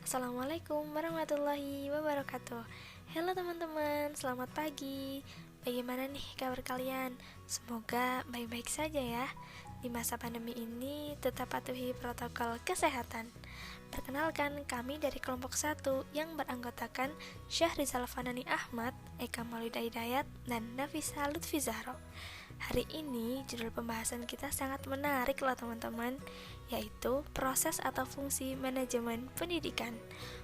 Assalamualaikum warahmatullahi wabarakatuh. Halo teman-teman, selamat pagi. Bagaimana nih kabar kalian? Semoga baik-baik saja ya. Di masa pandemi ini tetap patuhi protokol kesehatan. Perkenalkan, kami dari kelompok 1 yang beranggotakan Syahrizal Fanani Ahmad, Eka Maulida Hidayat, dan Nafisa Lutfi Zahro. Hari ini judul pembahasan kita sangat menarik loh teman-teman, yaitu proses atau fungsi manajemen pendidikan.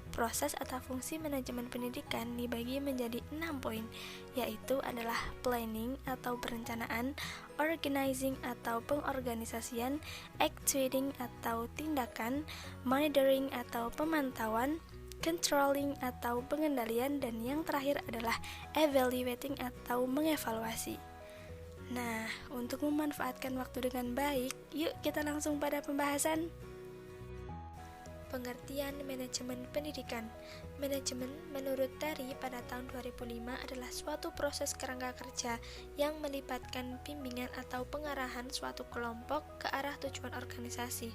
Proses atau fungsi manajemen pendidikan dibagi menjadi 6 poin, yaitu adalah planning atau perencanaan, organizing atau pengorganisasian, actuating atau tindakan, monitoring atau pemantauan, controlling atau pengendalian, dan yang terakhir adalah evaluating atau mengevaluasi. Nah, untuk memanfaatkan waktu dengan baik, yuk kita langsung pada pembahasan. Pengertian manajemen pendidikan. Manajemen menurut Terry pada tahun 2005 adalah suatu proses kerangka kerja yang melibatkan bimbingan atau pengarahan suatu kelompok ke arah tujuan organisasi.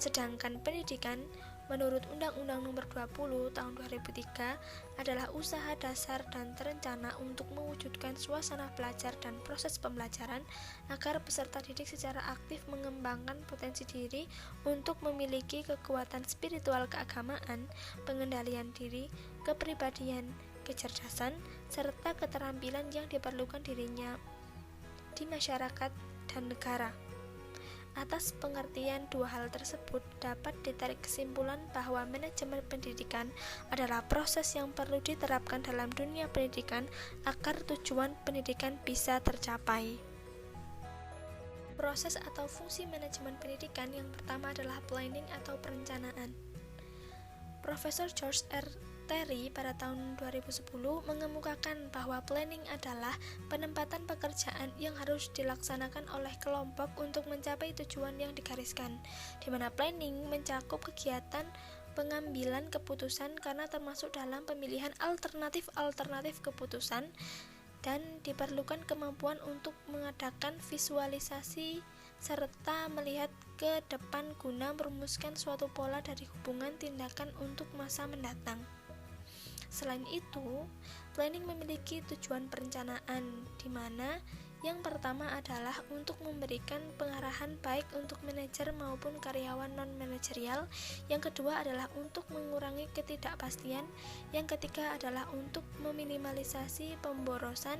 Sedangkan pendidikan menurut Undang-Undang Nomor 20 Tahun 2003 adalah usaha dasar dan terencana untuk mewujudkan suasana belajar dan proses pembelajaran agar peserta didik secara aktif mengembangkan potensi diri untuk memiliki kekuatan spiritual keagamaan, pengendalian diri, kepribadian, kecerdasan, serta keterampilan yang diperlukan dirinya di masyarakat dan negara. Atas pengertian dua hal tersebut, dapat ditarik kesimpulan bahwa manajemen pendidikan adalah proses yang perlu diterapkan dalam dunia pendidikan agar tujuan pendidikan bisa tercapai. Proses atau fungsi manajemen pendidikan yang pertama adalah planning atau perencanaan. Profesor George R. Terry pada tahun 2010 mengemukakan bahwa planning adalah penempatan pekerjaan yang harus dilaksanakan oleh kelompok untuk mencapai tujuan yang digariskan, di mana planning mencakup kegiatan pengambilan keputusan karena termasuk dalam pemilihan alternatif keputusan, dan diperlukan kemampuan untuk mengadakan visualisasi serta melihat ke depan guna merumuskan suatu pola dari hubungan tindakan untuk masa mendatang. Selain itu, planning memiliki tujuan perencanaan, di mana yang pertama adalah untuk memberikan pengarahan baik untuk manajer maupun karyawan non-manajerial, yang kedua adalah untuk mengurangi ketidakpastian, yang ketiga adalah untuk meminimalisasi pemborosan,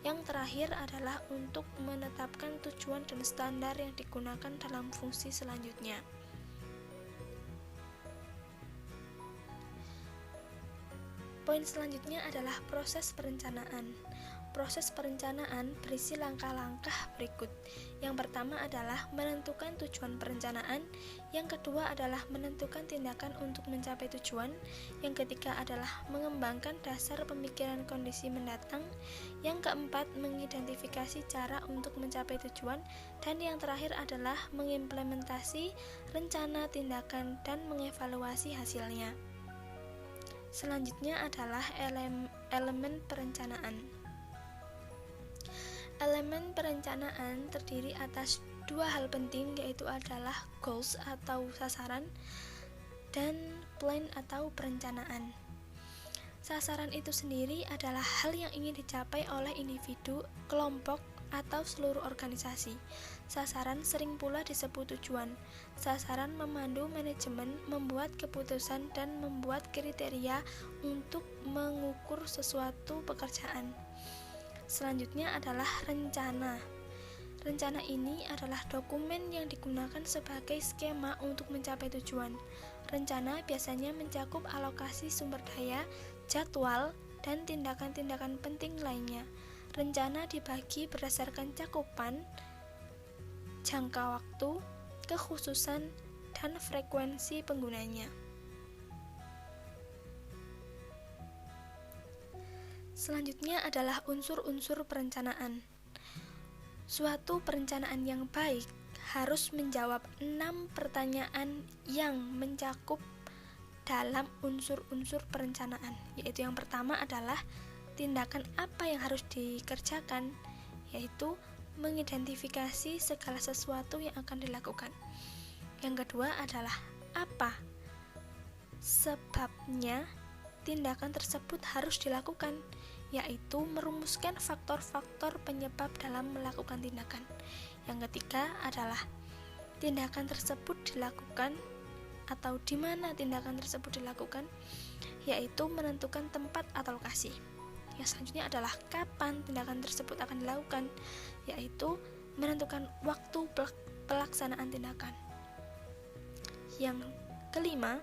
yang terakhir adalah untuk menetapkan tujuan dan standar yang digunakan dalam fungsi selanjutnya. Poin selanjutnya adalah proses perencanaan. Proses perencanaan berisi langkah-langkah berikut. Yang pertama adalah menentukan tujuan perencanaan, yang kedua adalah menentukan tindakan untuk mencapai tujuan, yang ketiga adalah mengembangkan dasar pemikiran kondisi mendatang, yang keempat mengidentifikasi cara untuk mencapai tujuan, dan yang terakhir adalah mengimplementasi rencana tindakan dan mengevaluasi hasilnya. Selanjutnya adalah elemen perencanaan. Elemen perencanaan terdiri atas dua hal penting, yaitu adalah goals atau sasaran dan plan atau perencanaan. Sasaran itu sendiri adalah hal yang ingin dicapai oleh individu, kelompok, atau seluruh organisasi. Sasaran sering pula disebut tujuan. Sasaran memandu manajemen membuat keputusan dan membuat kriteria untuk mengukur sesuatu pekerjaan. Selanjutnya adalah rencana. Rencana ini adalah dokumen yang digunakan sebagai skema untuk mencapai tujuan. Rencana biasanya mencakup alokasi sumber daya, jadwal, dan tindakan-tindakan penting lainnya. Rencana dibagi berdasarkan cakupan, jangka waktu, kekhususan, dan frekuensi penggunanya. Selanjutnya adalah unsur-unsur perencanaan. Suatu perencanaan yang baik harus menjawab 6 pertanyaan yang mencakup dalam unsur-unsur perencanaan, yaitu yang pertama adalah tindakan apa yang harus dikerjakan, yaitu mengidentifikasi segala sesuatu yang akan dilakukan. Yang kedua adalah apa sebabnya tindakan tersebut harus dilakukan, yaitu merumuskan faktor-faktor penyebab dalam melakukan tindakan. Yang ketiga adalah tindakan tersebut dilakukan atau di mana tindakan tersebut dilakukan, yaitu menentukan tempat atau lokasi. Yang selanjutnya adalah kapan tindakan tersebut akan dilakukan, yaitu menentukan waktu pelaksanaan tindakan. Yang kelima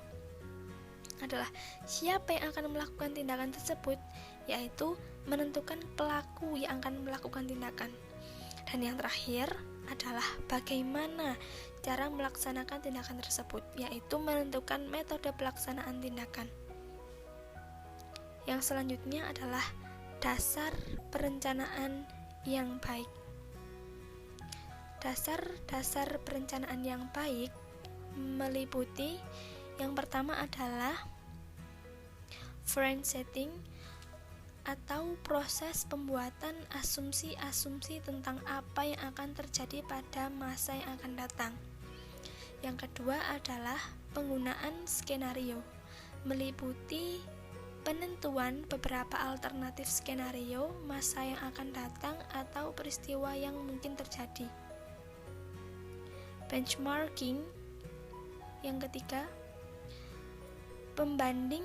adalah siapa yang akan melakukan tindakan tersebut, yaitu menentukan pelaku yang akan melakukan tindakan. Dan yang terakhir adalah bagaimana cara melaksanakan tindakan tersebut, yaitu menentukan metode pelaksanaan tindakan. Yang selanjutnya adalah dasar perencanaan yang baik. Dasar-dasar perencanaan yang baik meliputi yang pertama adalah frame setting atau proses pembuatan asumsi-asumsi tentang apa yang akan terjadi pada masa yang akan datang. Yang kedua adalah penggunaan skenario, meliputi penentuan beberapa alternatif skenario masa yang akan datang atau peristiwa yang mungkin terjadi. Benchmarking. Yang ketiga, pembanding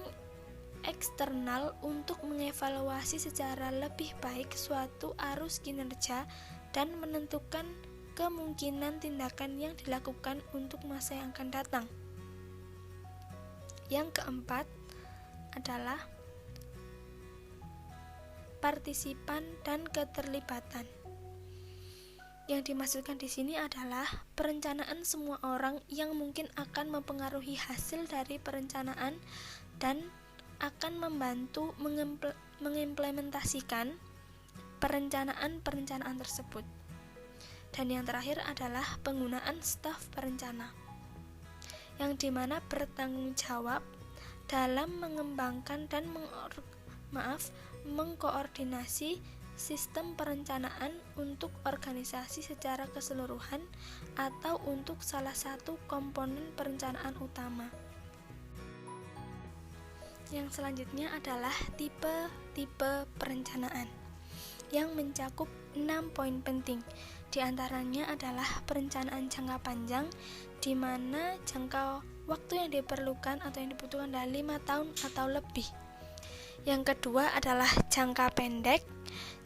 eksternal untuk mengevaluasi secara lebih baik suatu arus kinerja dan menentukan kemungkinan tindakan yang dilakukan untuk masa yang akan datang. Yang keempat adalah partisipan dan keterlibatan. Yang dimaksudkan di sini adalah perencanaan semua orang yang mungkin akan mempengaruhi hasil dari perencanaan dan akan membantu mengimplementasikan perencanaan tersebut. Dan yang terakhir adalah penggunaan staf perencana, yang dimana bertanggung jawab dalam mengembangkan dan mengkoordinasi sistem perencanaan untuk organisasi secara keseluruhan atau untuk salah satu komponen perencanaan utama. Yang selanjutnya adalah tipe-tipe perencanaan yang mencakup 6 poin penting. Di antaranya adalah perencanaan jangka panjang, di mana jangka waktu yang diperlukan atau yang dibutuhkan adalah 5 tahun atau lebih. Yang kedua adalah jangka pendek.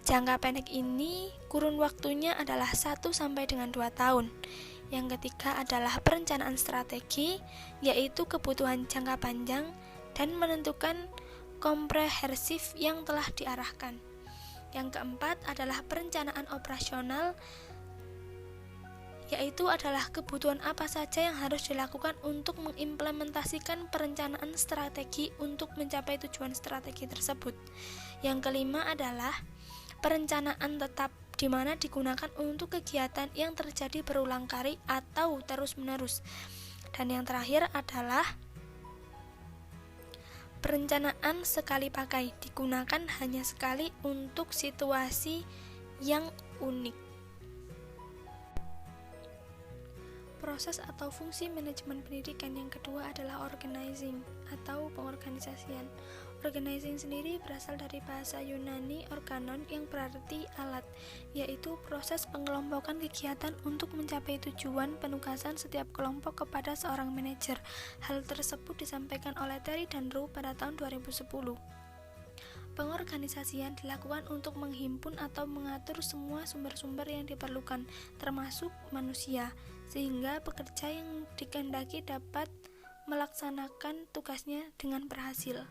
Jangka pendek ini kurun waktunya adalah 1 sampai dengan 2 tahun. Yang ketiga adalah perencanaan strategi, yaitu kebutuhan jangka panjang dan menentukan komprehensif yang telah diarahkan. Yang keempat adalah perencanaan operasional, yaitu adalah kebutuhan apa saja yang harus dilakukan untuk mengimplementasikan perencanaan strategi untuk mencapai tujuan strategi tersebut. Yang kelima adalah perencanaan tetap, di mana digunakan untuk kegiatan yang terjadi berulang kali atau terus-menerus. Dan yang terakhir adalah perencanaan sekali pakai, digunakan hanya sekali untuk situasi yang unik. Proses atau fungsi manajemen pendidikan yang kedua adalah organizing atau pengorganisasian. Organizing sendiri berasal dari bahasa Yunani organon yang berarti alat, yaitu proses pengelompokan kegiatan untuk mencapai tujuan penugasan setiap kelompok kepada seorang manajer. Hal tersebut disampaikan oleh Terry dan Rowe pada tahun 2010. Pengorganisasian dilakukan untuk menghimpun atau mengatur semua sumber-sumber yang diperlukan, termasuk manusia, sehingga pekerja yang dikehendaki dapat melaksanakan tugasnya dengan berhasil.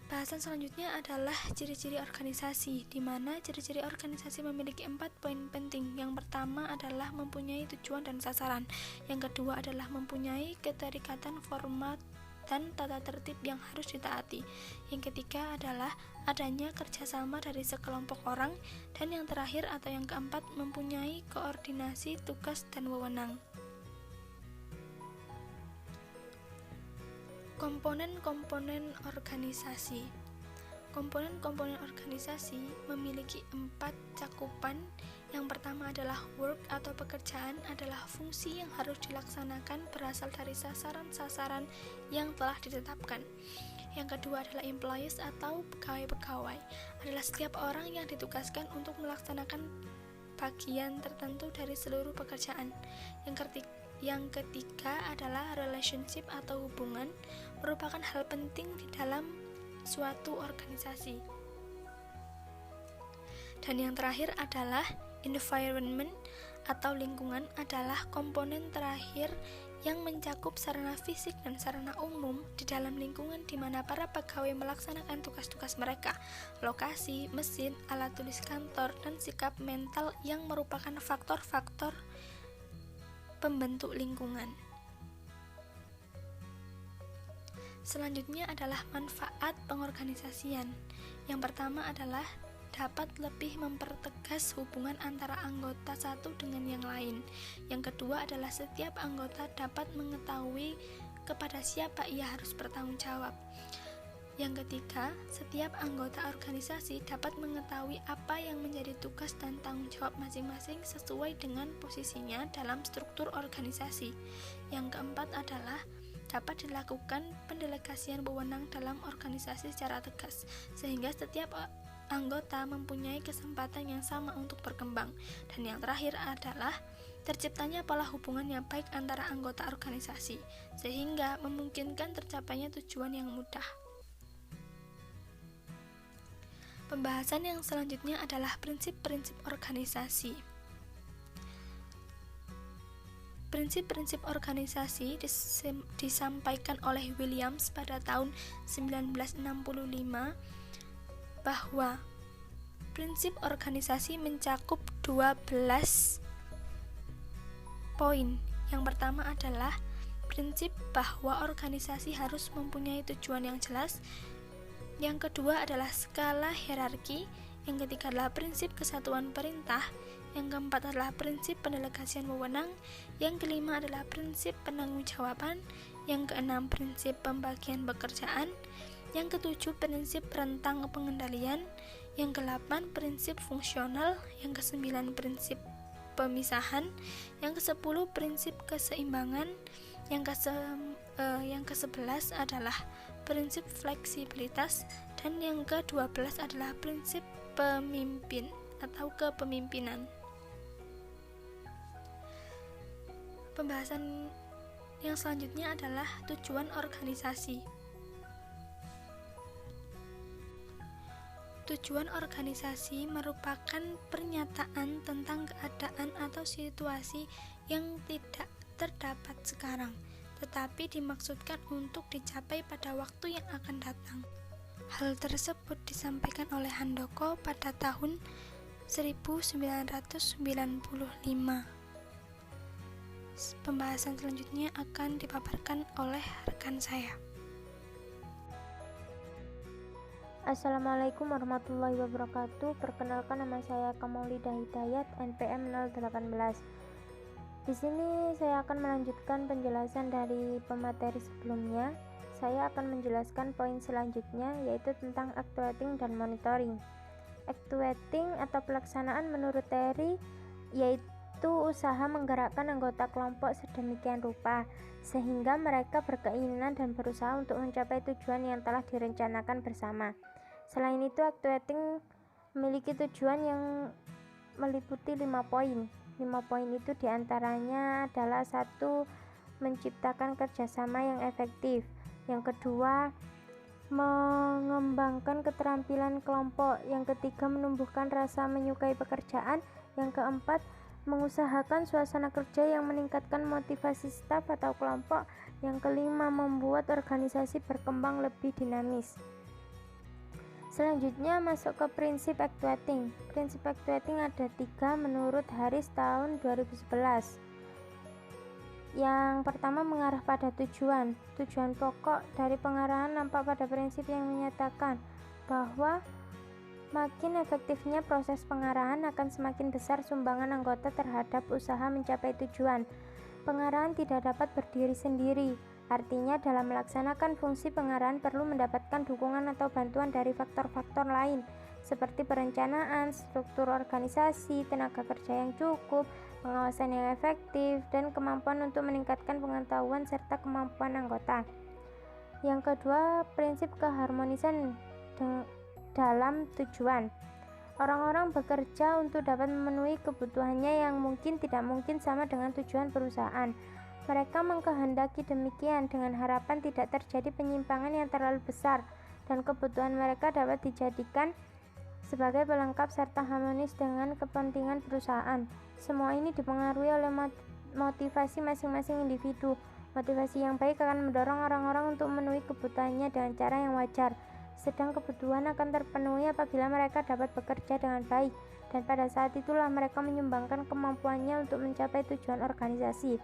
Bahasan selanjutnya adalah ciri-ciri organisasi, di mana ciri-ciri organisasi memiliki 4 poin penting. Yang pertama adalah mempunyai tujuan dan sasaran. Yang kedua adalah mempunyai keterikatan format dan tata tertib yang harus ditaati. Yang ketiga adalah adanya kerjasama dari sekelompok orang. Dan yang terakhir atau yang keempat, mempunyai koordinasi tugas dan wewenang. Komponen-komponen organisasi. Komponen-komponen organisasi memiliki 4 cakupan, Yang pertama adalah work atau pekerjaan adalah fungsi yang harus dilaksanakan berasal dari sasaran-sasaran yang telah ditetapkan. Yang kedua adalah employees atau pegawai-pegawai, adalah setiap orang yang ditugaskan untuk melaksanakan bagian tertentu dari seluruh pekerjaan. Yang ketiga adalah relationship atau hubungan, merupakan hal penting di dalam suatu organisasi. Dan yang terakhir adalah environment atau lingkungan, adalah komponen terakhir yang mencakup sarana fisik dan sarana umum di dalam lingkungan di mana para pegawai melaksanakan tugas-tugas mereka, lokasi, mesin, alat tulis kantor, dan sikap mental yang merupakan faktor-faktor pembentuk lingkungan. Selanjutnya adalah manfaat pengorganisasian. Yang pertama adalah dapat lebih mempertegas hubungan antara anggota satu dengan yang lain. Yang kedua adalah setiap anggota dapat mengetahui kepada siapa ia harus bertanggung jawab. Yang ketiga, setiap anggota organisasi dapat mengetahui apa yang menjadi tugas dan tanggung jawab masing-masing sesuai dengan posisinya dalam struktur organisasi. Yang keempat adalah dapat dilakukan pendelegasian wewenang dalam organisasi secara tegas, sehingga setiap anggota mempunyai kesempatan yang sama untuk berkembang. Dan yang terakhir adalah terciptanya pola hubungan yang baik antara anggota organisasi, sehingga memungkinkan tercapainya tujuan yang mudah. Pembahasan yang selanjutnya adalah prinsip-prinsip organisasi. Prinsip-prinsip organisasi disampaikan oleh Williams pada tahun 1965 bahwa prinsip organisasi mencakup 12 poin. Yang pertama adalah prinsip bahwa organisasi harus mempunyai tujuan yang jelas. Yang kedua adalah skala hierarki. Yang ketiga adalah prinsip kesatuan perintah. Yang keempat adalah prinsip pendelegasian wewenang. Yang kelima adalah prinsip penangguhjawaban. Yang keenam prinsip pembagian pekerjaan. Yang ketujuh prinsip rentang pengendalian. Yang kedelapan prinsip fungsional. Yang kesembilan prinsip pemisahan. Yang kesepuluh prinsip keseimbangan. Yang ke-11 adalah prinsip fleksibilitas. Dan yang ke-12 adalah prinsip pemimpin atau kepemimpinan. Pembahasan yang selanjutnya adalah tujuan organisasi. Tujuan organisasi merupakan pernyataan tentang keadaan atau situasi yang tidak terdapat sekarang, tetapi dimaksudkan untuk dicapai pada waktu yang akan datang. Hal tersebut disampaikan oleh Handoko pada tahun 1995. Pembahasan selanjutnya akan dipaparkan oleh rekan saya. Assalamualaikum warahmatullahi wabarakatuh. Perkenalkan, nama saya Kamaulidah Hidayat, NPM 018. Di sini saya akan melanjutkan penjelasan dari pemateri sebelumnya. Saya akan menjelaskan poin selanjutnya, yaitu tentang actuating dan monitoring. Actuating atau pelaksanaan menurut Terry yaitu usaha menggerakkan anggota kelompok sedemikian rupa sehingga mereka berkeinginan dan berusaha untuk mencapai tujuan yang telah direncanakan bersama. Selain itu, actuating memiliki tujuan yang meliputi 5 poin. 5 poin itu diantaranya adalah: 1. Menciptakan kerjasama yang efektif. Yang kedua, mengembangkan keterampilan kelompok. Yang ketiga, menumbuhkan rasa menyukai pekerjaan. Yang keempat, mengusahakan suasana kerja yang meningkatkan motivasi staf atau kelompok. Yang kelima, membuat organisasi berkembang lebih dinamis. Selanjutnya masuk ke prinsip actuating. Prinsip actuating ada 3 menurut Harris tahun 2011. Yang pertama, mengarah pada tujuan. Tujuan pokok dari pengarahan nampak pada prinsip yang menyatakan bahwa makin efektifnya proses pengarahan akan semakin besar sumbangan anggota terhadap usaha mencapai tujuan. Pengarahan tidak dapat berdiri sendiri. Artinya, dalam melaksanakan fungsi pengarahan perlu mendapatkan dukungan atau bantuan dari faktor-faktor lain seperti perencanaan, struktur organisasi, tenaga kerja yang cukup, pengawasan yang efektif, dan kemampuan untuk meningkatkan pengetahuan serta kemampuan anggota. Yang kedua, prinsip keharmonisan dalam tujuan. Orang-orang bekerja untuk dapat memenuhi kebutuhannya yang mungkin tidak mungkin sama dengan tujuan perusahaan. Mereka mengkehendaki demikian dengan harapan tidak terjadi penyimpangan yang terlalu besar dan kebutuhan mereka dapat dijadikan sebagai pelengkap serta harmonis dengan kepentingan perusahaan. Semua ini dipengaruhi oleh motivasi masing-masing individu. Motivasi yang baik akan mendorong orang-orang untuk memenuhi kebutuhannya dengan cara yang wajar, sedang kebutuhan akan terpenuhi apabila mereka dapat bekerja dengan baik, dan pada saat itulah mereka menyumbangkan kemampuannya untuk mencapai tujuan organisasi.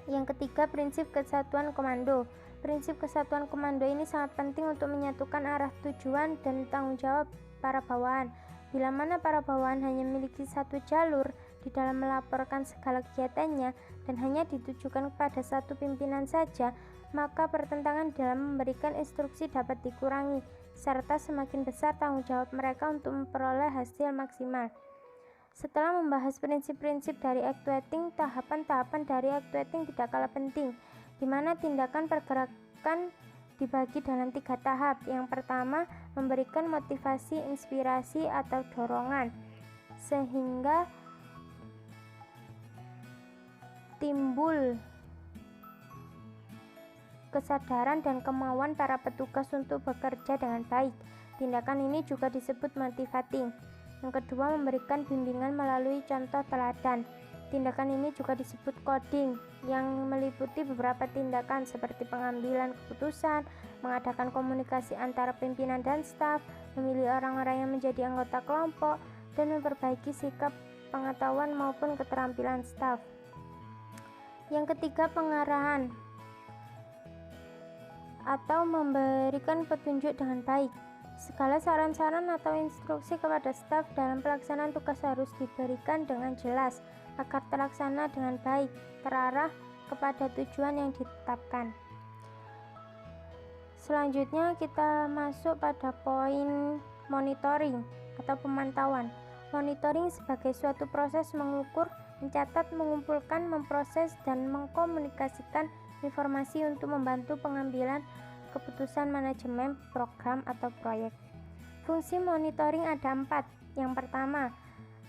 Yang ketiga, prinsip kesatuan komando. Prinsip kesatuan komando ini sangat penting untuk menyatukan arah tujuan dan tanggung jawab para bawahan. Bila mana para bawahan hanya memiliki satu jalur di dalam melaporkan segala kegiatannya dan hanya ditujukan kepada satu pimpinan saja, maka pertentangan dalam memberikan instruksi dapat dikurangi, serta semakin besar tanggung jawab mereka untuk memperoleh hasil maksimal. Setelah membahas prinsip-prinsip dari actuating, tahapan-tahapan dari actuating tidak kalah penting, di mana tindakan pergerakan dibagi dalam 3 tahap. Yang pertama, memberikan motivasi, inspirasi, atau dorongan, sehingga timbul kesadaran dan kemauan para petugas untuk bekerja dengan baik. Tindakan ini juga disebut motivating. Yang kedua, memberikan bimbingan melalui contoh teladan. Tindakan ini juga disebut coding, yang meliputi beberapa tindakan seperti pengambilan keputusan, mengadakan komunikasi antara pimpinan dan staf, memilih orang-orang yang menjadi anggota kelompok, dan memperbaiki sikap, pengetahuan maupun keterampilan staf. Yang ketiga, pengarahan atau memberikan petunjuk dengan baik. Segala saran-saran atau instruksi kepada staf dalam pelaksanaan tugas harus diberikan dengan jelas agar terlaksana dengan baik, terarah kepada tujuan yang ditetapkan. Selanjutnya kita masuk pada poin monitoring atau pemantauan. Monitoring sebagai suatu proses mengukur, mencatat, mengumpulkan, memproses, dan mengkomunikasikan informasi untuk membantu pengambilan keputusan manajemen program atau proyek. Fungsi monitoring ada 4. Yang pertama,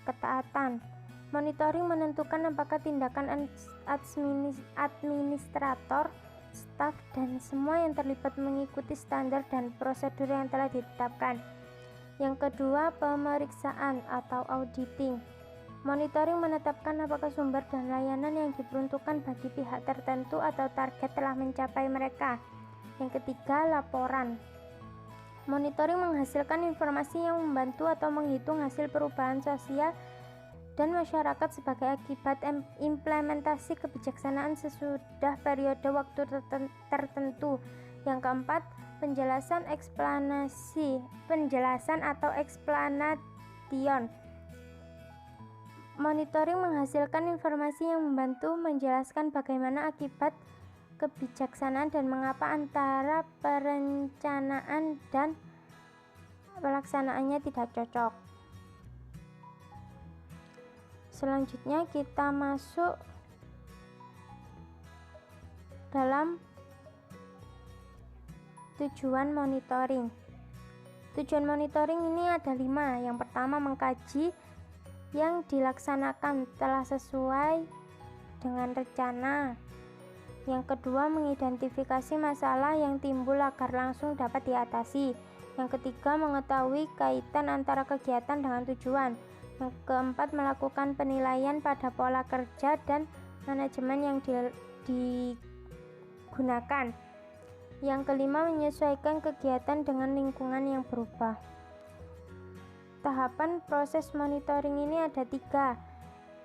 ketaatan. Monitoring menentukan apakah tindakan administrator, staf, dan semua yang terlibat mengikuti standar dan prosedur yang telah ditetapkan. Yang kedua, pemeriksaan atau auditing. Monitoring menetapkan apakah sumber dan layanan yang diperuntukkan bagi pihak tertentu atau target telah mencapai mereka. Yang ketiga, laporan. Monitoring menghasilkan informasi yang membantu atau menghitung hasil perubahan sosial dan masyarakat sebagai akibat implementasi kebijaksanaan sesudah periode waktu tertentu. Yang keempat, penjelasan atau explanation. Monitoring menghasilkan informasi yang membantu menjelaskan bagaimana akibat kebijaksanaan dan mengapa antara perencanaan dan pelaksanaannya tidak cocok. Selanjutnya kita masuk dalam tujuan monitoring. Tujuan monitoring ini ada 5. Yang pertama, mengkaji yang dilaksanakan telah sesuai dengan rencana. Yang kedua, mengidentifikasi masalah yang timbul agar langsung dapat diatasi. Yang ketiga, mengetahui kaitan antara kegiatan dengan tujuan. Yang keempat, melakukan penilaian pada pola kerja dan manajemen yang digunakan. Yang kelima, menyesuaikan kegiatan dengan lingkungan yang berubah. Tahapan proses monitoring ini ada 3.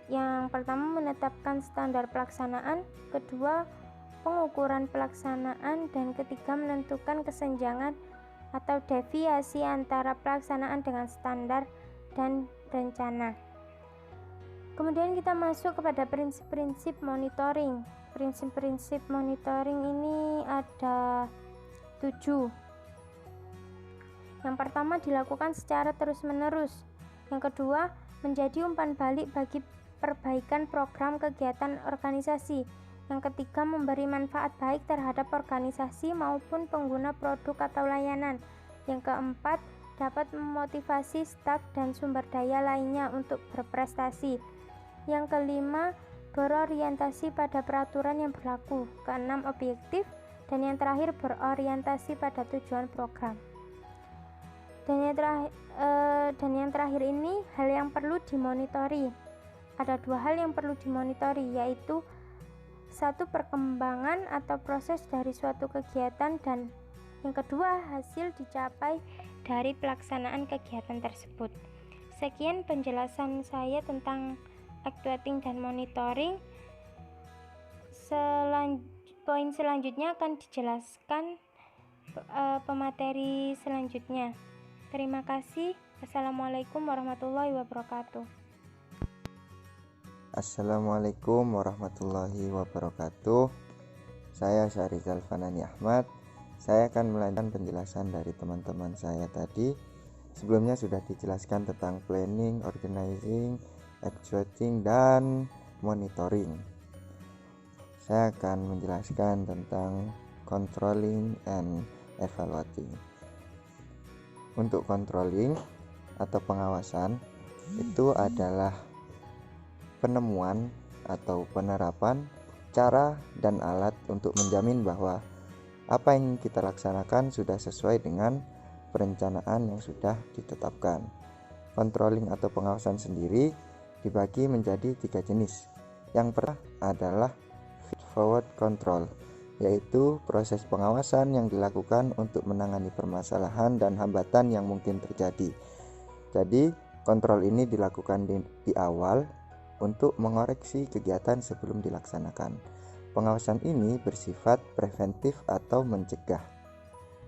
Yang pertama, menetapkan standar pelaksanaan. Kedua, pengukuran pelaksanaan, dan ketiga, menentukan kesenjangan atau deviasi antara pelaksanaan dengan standar dan rencana. Kemudian kita masuk kepada prinsip-prinsip monitoring. Prinsip-prinsip monitoring ini ada 7. Yang pertama dilakukan secara terus-menerus. Yang kedua, menjadi umpan balik bagi perbaikan program kegiatan organisasi. Yang ketiga, memberi manfaat baik terhadap organisasi maupun pengguna produk atau layanan. Yang keempat, dapat memotivasi staf dan sumber daya lainnya untuk berprestasi. Yang kelima, berorientasi pada peraturan yang berlaku. Keenam, objektif. Dan yang terakhir, berorientasi pada tujuan program. Dan yang terakhir ini hal yang perlu dimonitori. Ada dua hal yang perlu dimonitori, yaitu satu, perkembangan atau proses dari suatu kegiatan, dan yang kedua, hasil dicapai dari pelaksanaan kegiatan tersebut. Sekian penjelasan saya tentang actuating dan monitoring. Poin selanjutnya akan dijelaskan pemateri selanjutnya. Terima kasih. Assalamualaikum warahmatullahi wabarakatuh. Assalamualaikum warahmatullahi wabarakatuh. Saya Syarizal Fanani Ahmad. Saya akan melanjutkan penjelasan dari teman-teman saya tadi. Sebelumnya sudah dijelaskan tentang planning, organizing, actuating, dan monitoring. Saya akan menjelaskan tentang controlling and evaluating. Untuk controlling atau pengawasan itu adalah penemuan atau penerapan cara dan alat untuk menjamin bahwa apa yang kita laksanakan sudah sesuai dengan perencanaan yang sudah ditetapkan. Controlling atau pengawasan sendiri dibagi menjadi 3 jenis. Yang pertama adalah feed forward control, yaitu proses pengawasan yang dilakukan untuk menangani permasalahan dan hambatan yang mungkin terjadi. Jadi, kontrol ini dilakukan di awal untuk mengoreksi kegiatan sebelum dilaksanakan. Pengawasan ini bersifat preventif atau mencegah.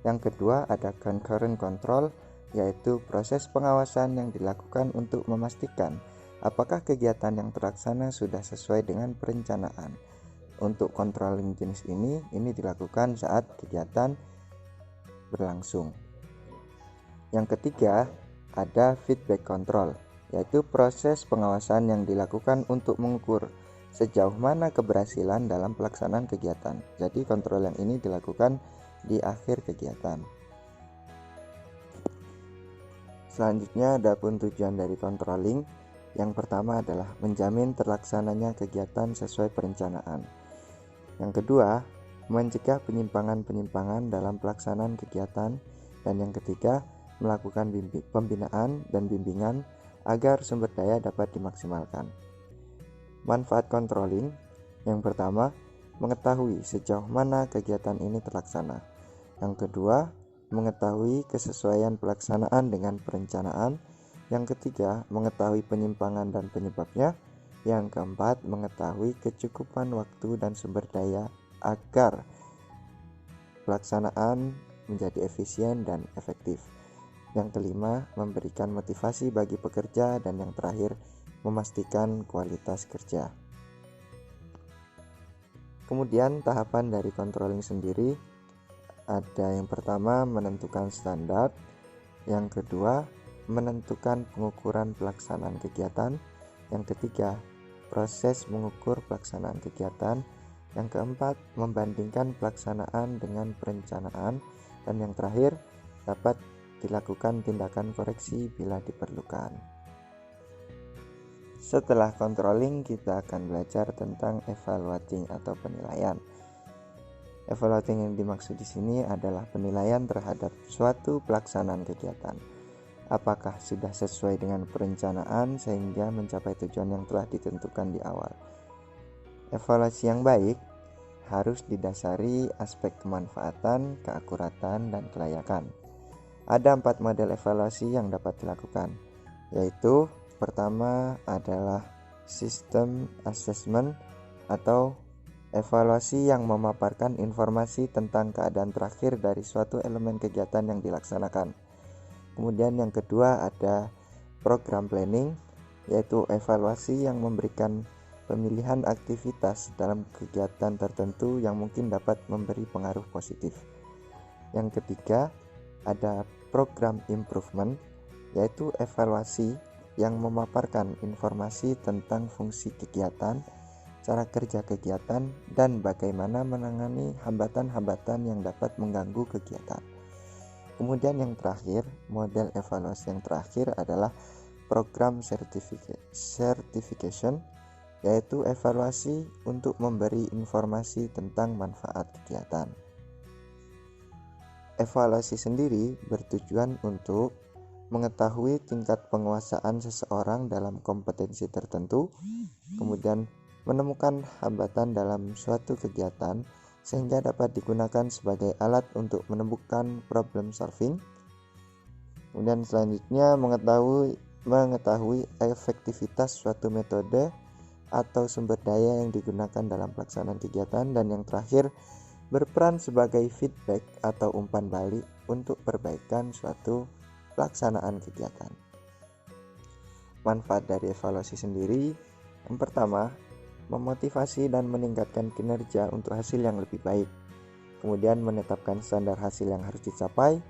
Yang kedua ada concurrent control, yaitu proses pengawasan yang dilakukan untuk memastikan apakah kegiatan yang terlaksana sudah sesuai dengan perencanaan. Untuk controlling jenis ini dilakukan saat kegiatan berlangsung. Yang ketiga ada feedback control, yaitu proses pengawasan yang dilakukan untuk mengukur sejauh mana keberhasilan dalam pelaksanaan kegiatan. Jadi kontrol yang ini dilakukan di akhir kegiatan. Selanjutnya adapun tujuan dari controlling. Yang pertama adalah menjamin terlaksananya kegiatan sesuai perencanaan. Yang kedua, mencegah penyimpangan-penyimpangan dalam pelaksanaan kegiatan. Dan yang ketiga, melakukan pembinaan dan bimbingan agar sumber daya dapat dimaksimalkan. Manfaat controlling. Yang pertama, mengetahui sejauh mana kegiatan ini terlaksana. Yang kedua, mengetahui kesesuaian pelaksanaan dengan perencanaan. Yang ketiga, mengetahui penyimpangan dan penyebabnya. Yang keempat, mengetahui kecukupan waktu dan sumber daya agar pelaksanaan menjadi efisien dan efektif. Yang kelima, memberikan motivasi bagi pekerja. Dan yang terakhir, memastikan kualitas kerja. Kemudian tahapan dari controlling sendiri ada yang pertama menentukan standar, yang kedua menentukan pengukuran pelaksanaan kegiatan, yang ketiga proses mengukur pelaksanaan kegiatan, yang keempat membandingkan pelaksanaan dengan perencanaan, dan yang terakhir dapat dilakukan tindakan koreksi bila diperlukan. Setelah controlling, kita akan belajar tentang evaluating atau penilaian. Evaluating yang dimaksud di sini adalah penilaian terhadap suatu pelaksanaan kegiatan. Apakah sudah sesuai dengan perencanaan sehingga mencapai tujuan yang telah ditentukan di awal. Evaluasi yang baik harus didasari aspek kemanfaatan, keakuratan, dan kelayakan. Ada 4 model evaluasi yang dapat dilakukan, yaitu pertama adalah system assessment atau evaluasi yang memaparkan informasi tentang keadaan terakhir dari suatu elemen kegiatan yang dilaksanakan. Kemudian yang kedua ada program planning, yaitu evaluasi yang memberikan pemilihan aktivitas dalam kegiatan tertentu yang mungkin dapat memberi pengaruh positif. Yang ketiga ada program improvement, yaitu evaluasi yang memaparkan informasi tentang fungsi kegiatan, cara kerja kegiatan, dan bagaimana menangani hambatan-hambatan yang dapat mengganggu kegiatan. Kemudian yang terakhir, model evaluasi yang terakhir adalah program certification, yaitu evaluasi untuk memberi informasi tentang manfaat kegiatan. Evaluasi sendiri bertujuan untuk mengetahui tingkat penguasaan seseorang dalam kompetensi tertentu, kemudian menemukan hambatan dalam suatu kegiatan sehingga dapat digunakan sebagai alat untuk menemukan problem solving. Kemudian selanjutnya mengetahui efektivitas suatu metode atau sumber daya yang digunakan dalam pelaksanaan kegiatan, dan yang terakhir berperan sebagai feedback atau umpan balik untuk perbaikan suatu pelaksanaan kegiatan. Manfaat dari evaluasi sendiri, yang pertama, memotivasi dan meningkatkan kinerja untuk hasil yang lebih baik. Kemudian menetapkan standar hasil yang harus dicapai,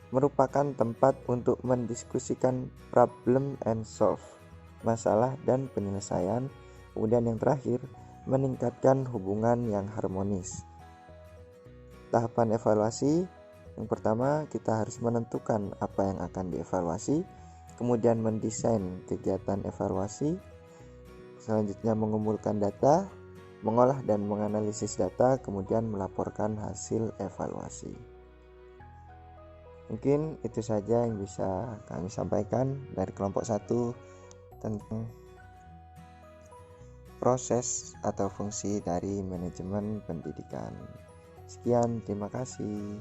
merupakan tempat untuk mendiskusikan problem and solve, masalah dan penyelesaian. Kemudian yang terakhir, meningkatkan hubungan yang harmonis. Tahapan evaluasi, yang pertama kita harus menentukan apa yang akan dievaluasi, kemudian mendesain kegiatan evaluasi, selanjutnya mengumpulkan data, mengolah dan menganalisis data, kemudian melaporkan hasil evaluasi. Mungkin itu saja yang bisa kami sampaikan dari kelompok 1 tentang proses atau fungsi dari manajemen pendidikan. Sekian, terima kasih.